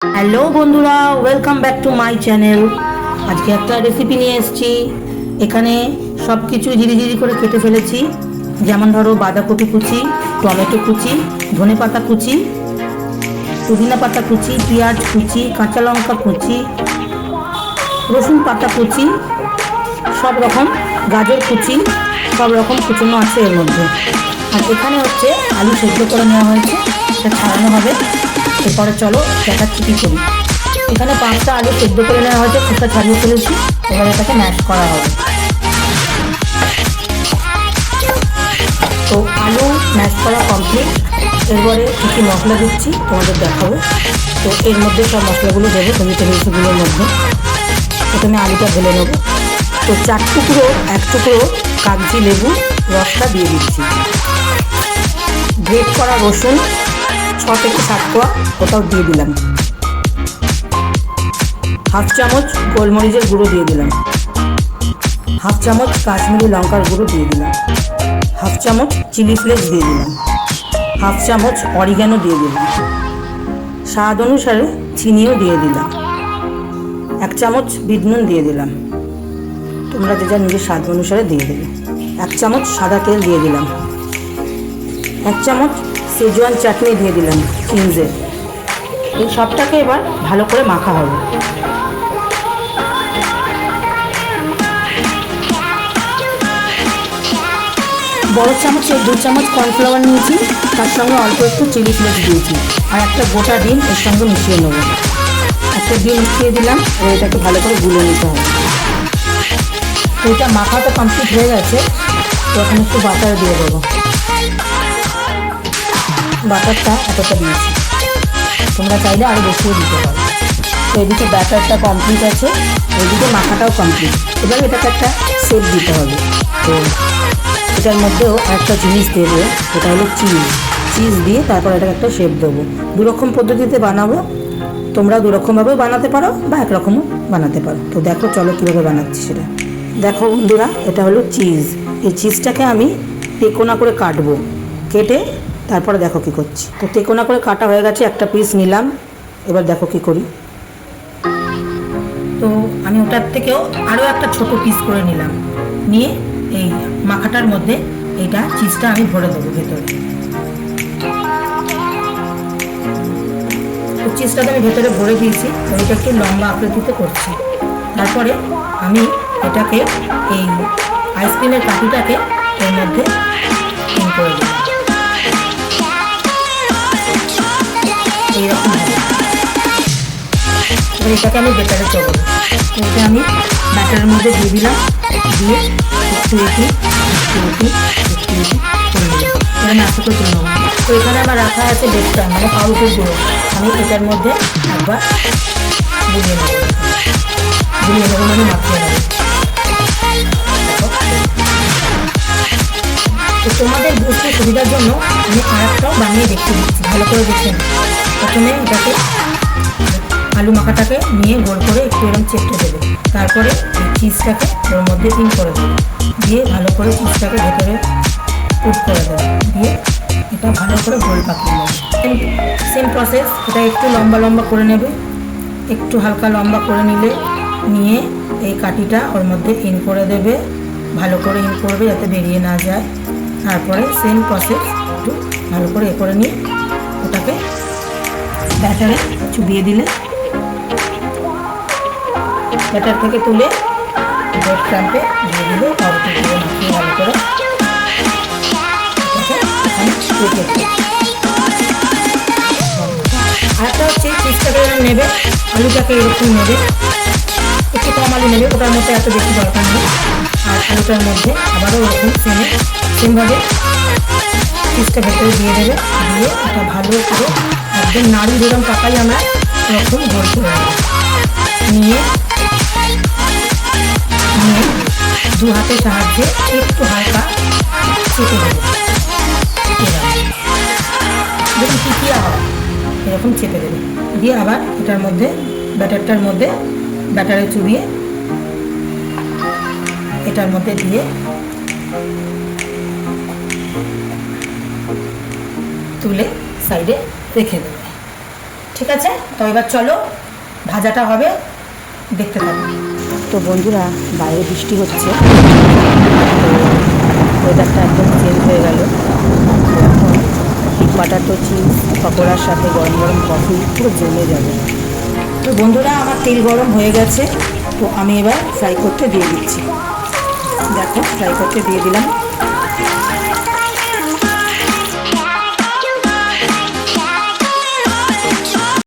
Hello বন্ধুরা, welcome back to my channel. আজকে একটা রেসিপি নিয়ে এসেছি। এখানে সব কিছু ঝিরিঝিরি করে কেটে ফেলেছি। যেমন ধরো বাঁধাকপি কুচি, টমেটো কুচি, ধনেপাতা কুচি, পুদিনা পাতা কুচি, পেঁয়াজ কুচি, কাঁচা লঙ্কা কুচি, রসুন পাতা কুচি, সব রকম গাজর কুচি, সব রকম কুচনো আছে এর মধ্যে। আর এখানে হচ্ছে আলু সেদ্ধ করে নেওয়া হয়েছে, সেটা ছাড়ানো হবে। এরপরে চলো দেখাচ্ছি কী করি। এখানে 5টা আলু সেদ্ধ করে নেওয়া হয়েছে, খোসা ছাড়িয়ে ফেলেছি। এবার এটাকে ম্যাশ করা হবে। তো আলু ম্যাশ করা কমপ্লিট। এরপরে কিছু মশলা দিচ্ছি, তোমাদের দেখাবো। তো এর মধ্যে সব মশলাগুলো দেবো ভেজিটেবলসগুলোর মধ্যে। প্রথমে আলুটা ঢেলে নেবো। তো 1 টুকরো কাগজি লেবু রসটা দিয়ে দিচ্ছি। গ্রেট করা রসুন 6 থেকে 7 কোয়া ওটাও দিয়ে দিলাম। 1/2 চামচ গোলমরিচের গুঁড়ো দিয়ে দিলাম। 1/2 চামচ কাশ্মীরি লঙ্কার গুঁড়ো দিয়ে দিলাম। 1/2 চামচ চিলি ফ্লেক্স দিয়ে দিলাম। 1/2 চামচ অরিগ্যানো দিয়ে দিলাম। স্বাদ অনুসারে চিনিও দিয়ে দিলাম। 1 চামচ বিট নুন দিয়ে দিলাম। তোমরা যে যা নিজের স্বাদ অনুসারে দিয়ে দেবে। 1 চামচ সাদা তেল দিয়ে দিলাম। 1 চামচ সেজওয়ান চাটনি দিয়ে দিলাম চিংসের। এই সবটাকে এবার ভালো করে মাখা হবে। বড় চামচে 2 চামচ কর্নফ্লাওয়ার নিয়েছি, তার সঙ্গে অল্প একটু চিলি ফ্লেক্স দিয়েছি, আর একটা গোটা ডিম এর সঙ্গে মিশিয়ে নেব। একটা ডিম মিশিয়ে দিলাম, আর এটাকে ভালো করে গুলে নিতে হবে। তো এটা মাখাটা কমপ্লিট হয়ে গেছে। তো এখন একটু বাটার দিয়ে দেবো। বাটারটা এতটা দিয়েছি, তোমরা চাইলে আরও বেশিও দিতে পারো। তো এদিকে ব্যাটারটা কমপ্লিট আছে, এদিকে মাখাটাও কমপ্লিট। এবার এটাকে একটা শেপ দিতে হবে। তো এটার মধ্যেও একটা জিনিস দেবো, সেটা হলো চিজ দিয়ে তারপর এটাকে একটা শেপ দেবো। 2 রকম পদ্ধতিতে বানাবো। তোমরা 2 রকমভাবেও বানাতে পারো বা একরকমও বানাতে পারো। তো দেখো চলো কীভাবে বানাচ্ছি সেটা। দেখো বন্ধুরা, এটা হলো চিজ। এই চিজটাকে আমি তেকোনা করে কাটবো। কেটে তারপরে দেখো কী করছি। তো তেকোনা করে কাটা হয়ে গেছে, একটা পিস নিলাম। এবার দেখো কী করি। তো আমি ওটার থেকেও আরও একটা ছোট পিস করে নিলাম। নিয়ে এই মাখাটার মধ্যে এইটা চিজটা আমি ভরে দেবো ভেতরে। তো চিজটাকে আমি ভেতরে ভরে দিয়েছি। ওইটা একটু লম্বা আকৃতিতে করছি। তারপরে আমি এটাকে এই আইসক্রিমের কাঠিটাকে এর মধ্যে ইন করে দেবো। এইরকম হবে। এবার এটাকে আমি ব্যাটারে চড়বো। এটা আমি ব্যাটারের মধ্যে দিয়ে দিলাম। দিয়ে একটু করে নিলাম। এবার নাস্তা করে তুলে নেবো। তো এখানে আমার রাখা আছে বেসটা, মানে পাউরুটির গুঁড়ো। আমি এটার মধ্যে একবার গুলিয়ে নেবো মানে মাখিয়ে নেবো। তো তোমাদের বুঝতে সুবিধার জন্য আমি আরেকটাও বানিয়ে দেখতে দিচ্ছি, ভালো করে দেখে নিই। প্রথমে এটাকে আলু মাখাটাকে নিয়ে গোল করে একটু এরকম চেপটে দেবে। তারপরে এই চিজটাকে ওর মধ্যে ইন করে দেবে। দিয়ে ভালো করে চিজটাকে ভেতরে পুট করে দেবে। দিয়ে এটা ভালো করে গোল পাকিয়ে নেবে। Same process. এটা একটু লম্বা লম্বা করে নেবে। একটু হালকা লম্বা করে নিয়ে এই কাঠিটা ওর মধ্যে ইন করে দেবে। ভালো করে ইন করবে যাতে বেরিয়ে না যায়। তারপরে সেম প্রসেস একটু ভালো করে করে নিয়ে ওটাকে ব্যাটারে চুবিয়ে দিলে, ব্যাটার থেকে তুলে ব্রেড ক্রাম্পে দিয়ে দিলে পাউরুটিগুলো মাখিয়ে ভালো করে আরেকটা হচ্ছে চিজটাকে নেবে, আলুটাকে এরকম নেবে, একটু কম আলু নেবে, ওটার মধ্যে এত বেশি দরকার নেই। আর আলুটার মধ্যে আবারও ওরকম সেমভাবে চিজটা ভেতরে দিয়ে দেবে। দিয়ে এটা ভালো করে একদম নাড়ু যেরকম পাকাই আমরা ওরকম গোল করে নেব। নিয়ে 2 হাতের সাহায্যে একটু হালকা চেপে দেবে। দেখুন টিকিয়া হয়, এরকম চেপে দেবে। দিয়ে আবার এটার মধ্যে ব্যাটারটার মধ্যে ব্যাটারে চুবিয়ে এটার মধ্যে দিয়ে তুলে সাইডে রেখে দেবে। ঠিক আছে, তো এবার চলো ভাজাটা হবে, দেখতে থাকো। তো বন্ধুরা, বাইরে বৃষ্টি হচ্ছে, তো ওয়েদারটা একদম চেঞ্জ হয়ে গেল। তো এখন বাটার চিজ পকোড়ার সাথে গরম গরম কফি পুরো জমে যাবে। তো বন্ধুরা, আমার তেল গরম হয়ে গেছে, তো আমি এবার ফ্রাই করতে দিয়ে দিচ্ছি। দেখো, ফ্রাই করতে দিয়ে দিলাম।